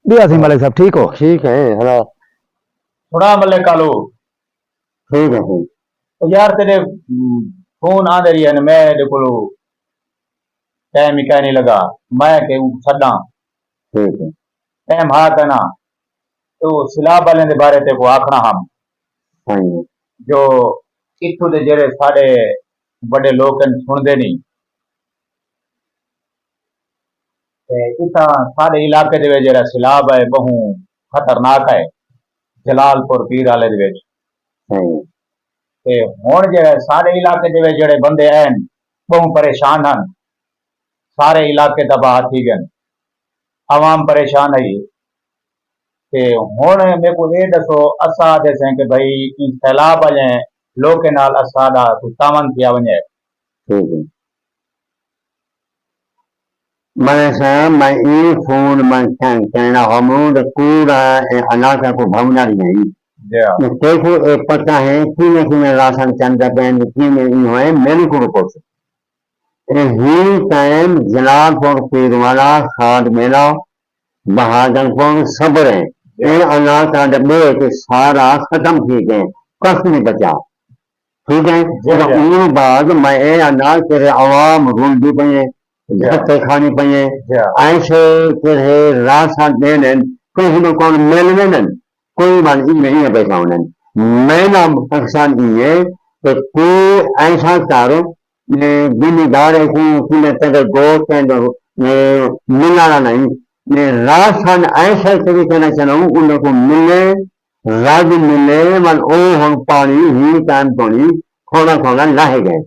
दिया सी मलिक साहब ठीक हो? ठीक है हाँ। थोड़ा मलिक कालू ठीक है ठीक। तो यार तेरे फोन आ रही है ना मैं देखो टाइम ही कहने लगा मैं के छड़ा ठीक है टाइम हा करना तो सिलाब वाले दे बारे ते को आखना हम हाँ जी जो इत्थों दे जेड़े साढ़े बड़े लोग हैं सुनते नहीं ते इतना साढ़े इलाके दे जेड़ा सिलाब है बहु खतरनाक है जलालपुर पीर वाले दे विच हाँ जी ते हुण जेड़ा साढ़े इलाके दे विच जेड़े बंदे हैं बहु परेशान हैं सारे इलाके तबाह थी गए आवाम परेशान है ते हुण मेरे को ये दसो असा जैसे कि भाई ई सैलाब वजे लोके नाल असादा तावन किया वने ठीक है। मैंने साहब मैं ये फोन में कहना हमूद पूरा अनाथा को भवना नहीं जा देखो पता है कि राशन चंद पैन की है मेरे को रिपोर्ट ही टाइम जलालपुर पीरवाला खाद मेला बहादुरपुर सब्र है ये अनाथ डब्बे के सारा खत्म थी गए कस नहीं बचा ठीक है उन बाद मैं ये अनाज तेरे आवाम रुलदी पे धक्के खानी पे ऐसे तेरे राशन देने कहीं न कौन मिलने न कोई बात नहीं है पैसा उन्हें मैं ना अक्सर ये तो तू ऐसा करो जिम्मेदार है कि तेरे दोस्त मिलाना नहीं मैं राशन ऐसे तरीके से चलाऊं उनको मिले राज मिले मन ओ हम पानी ही टाइम पानी खोना खोना लाहे गए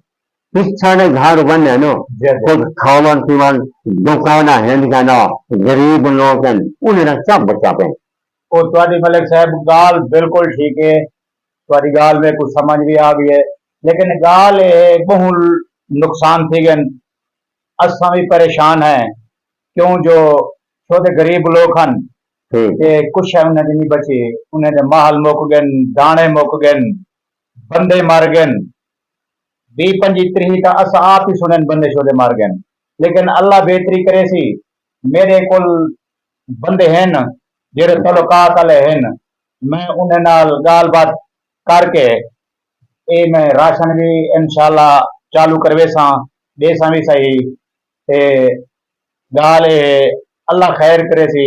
पिछा ने घर बने नो खुद खावन पीवन दुकान है ना गरीब लोग उन्हें सब बचा पे ਉਹ ਤੁਹਾਡੀ ਮਲਿਕ ਸਾਹਿਬ गाल बिल्कुल ठीक है ਤੁਹਾਡੀ गाल में कुछ समझ भी आ गई है लेकिन गाल बहु नुकसान थी गए असा भी परेशान है क्यों जो छोटे गरीब लोग हैं कुछ है उन्हें नहीं बची उन्हें महल मुक गए दाने मुक गए बंदे मर गए 20-25 तो अस आप ही सुने बंदे छोटे मर गए लेकिन अल्लाह बेहतरी करे सी मेरे को बंदे हैं जेड़े तलुकात वाले हैं मैं उन्हें नाल गाल बात करके ये मैं राशन भी इंशाल्लाह चालू करवे सा देसा भी सही ते गाल अल्लाह खैर करे सी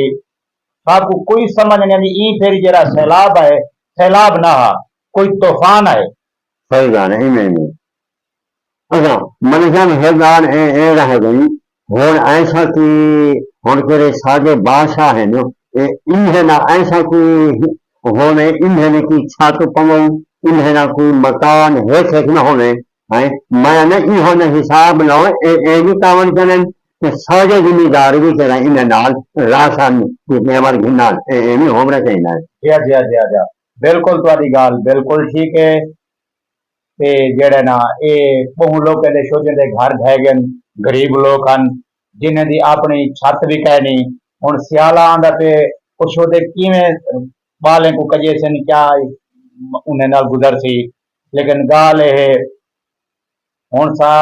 आपको कोई समझ नहीं आती ई फिर जरा सैलाब है सैलाब ना कोई तूफान है सही गाल है नहीं अच्छा मन हेदान ए रह गई और ऐसा कि हुन तेरे सागे बादशाह है नो इन्हें ना ऐसा कोई होने इन्हें की छत पवो इन्हें ना कोई मकान है न होने है मैं ना इन्होंने हिसाब लो भी कावन करन सारे जिम्मेदार भी करा इन्हें नाल राशन मेवर गिनाल भी होना चाहिए जी बिल्कुल तुम्हारी गाल बिल्कुल ठीक है ते जेड़े ना ये बहु लोग शोजे दे घर ढह गए गरीब लोग हैं जिन्हें दी अपनी छत भी कहनी हुन सियाला आंदा पे कुछ ओदे किवें बालें को कजे सन क्या उन्हें नाल गुजर सी लेकिन गाल हुन सा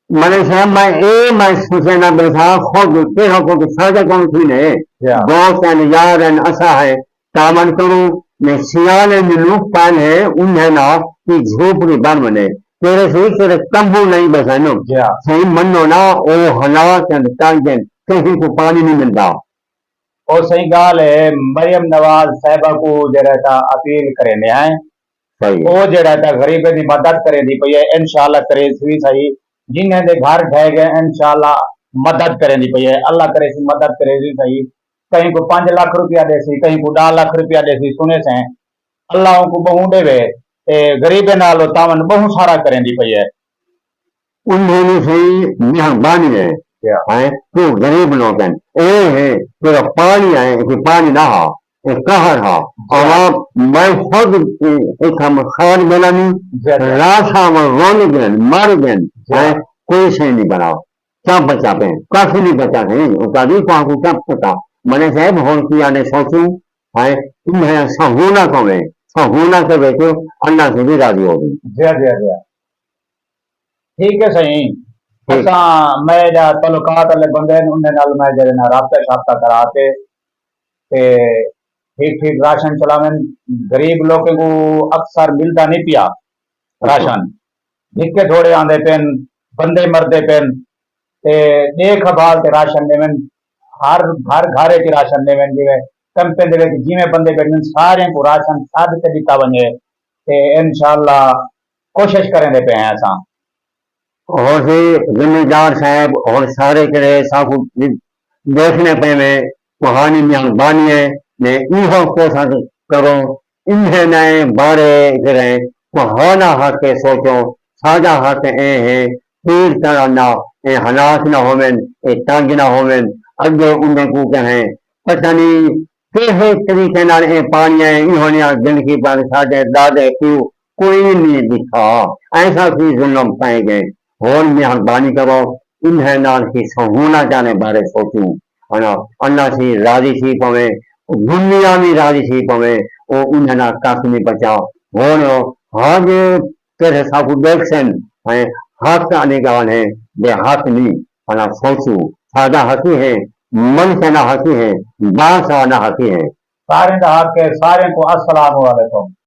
मैंने साहब मैं सोचना बैठा खुद तेरा को साझा कौन थी ने दोस्त हैं यार हैं असा है कामन करूं मैं सियाले में लुक पान है उन्हें ना कि झोपड़ी बन बने तेरे से तेरे तंबू नहीं बसानो सही मनो ना ओ हालात हैं कहीं को पानी नहीं मिलता और सही गाल है मरियम नवाज साहिबा को जरा अपील करे ने है वो जरा गरीब की मदद करे दी पई है इंशाल्लाह करे सी सही जिन्हें दे घर ढह गए इंशाल्लाह मदद करे दी पई है अल्लाह करे सी मदद करे दी सही कहीं को 5 लाख रुपया दे सी कहीं को 10 लाख रुपया दे सी सुने से अल्लाह को बहु देवे गरीबे नाल तावन बहु सारा करें दी पई है उन्होंने सही मेहरबानी है तो गरीब लोग हैं है तेरा पानी है कि पानी ना हा कहर हा और मैं खुद एक हम खान बनानी राशा में रोन गए मर गए कोई सही नहीं बनाओ क्या बचा पे काफी नहीं बचा है उतारी को क्या पता मैंने साहब होन किया ने सोचू है तुम्हें ऐसा होना कौन होना के बैठो अन्ना से भी राजी होगी ठीक है सही ٹھیک میں تعلقات والے بندے نے انہیں نال میں جڑے نا رابطہ شابطہ کرا کے تے ٹھیک ٹھیک راشن چلاویں. غریب لوگوں کو اکثر ملتا نہیں پیا راشن، دھکے تھوڑے آندے پین، بندے مردے پین تے دیکھ بھال تے راشن دیویں. ہر گھر کے راشن دیویں جی کمپے دے وچ جویں بندے بیٹھن سارے کو راشن سب تے دتا ونجے تے انشاءاللہ کوشش کریں دے پے ہیں اساں. اور سے ذمہ دار صاحب اور سارے کرے ساکو دیکھنے پہ میں کہانی مہربانی ہے نے ایہو کوشش کرو انہیں نئے بارے کریں کہانا حق کے سوچو سادہ حق اے ہے پیر طرح نہ اے حالات نہ ہومن اے تنگ نہ ہومن اگے انہیں کو کہیں پتہ نہیں کیسے طریقے نال اے پانی ہے انہوں نے زندگی پر ساڈے دادے کیوں کوئی نہیں دکھا ایسا کوئی ظلم پائے گئے اور مہربانی کرو انہیں نال کی سہونا جانے بارے سوچوں اللہ سی راضی سی پوے دنیا بھی راضی سی پوے وہ انہیں نال کافی نہیں بچا اور ہاں جو کہتے ساکو دیکھ سن حق آنے گال ہے بے حق نہیں سوچوں سادہ حقی ہے من سے نہ حقی ہے باسا نہ حقی ہے. سارے دا حق ہے. سارے کو السلام علیکم.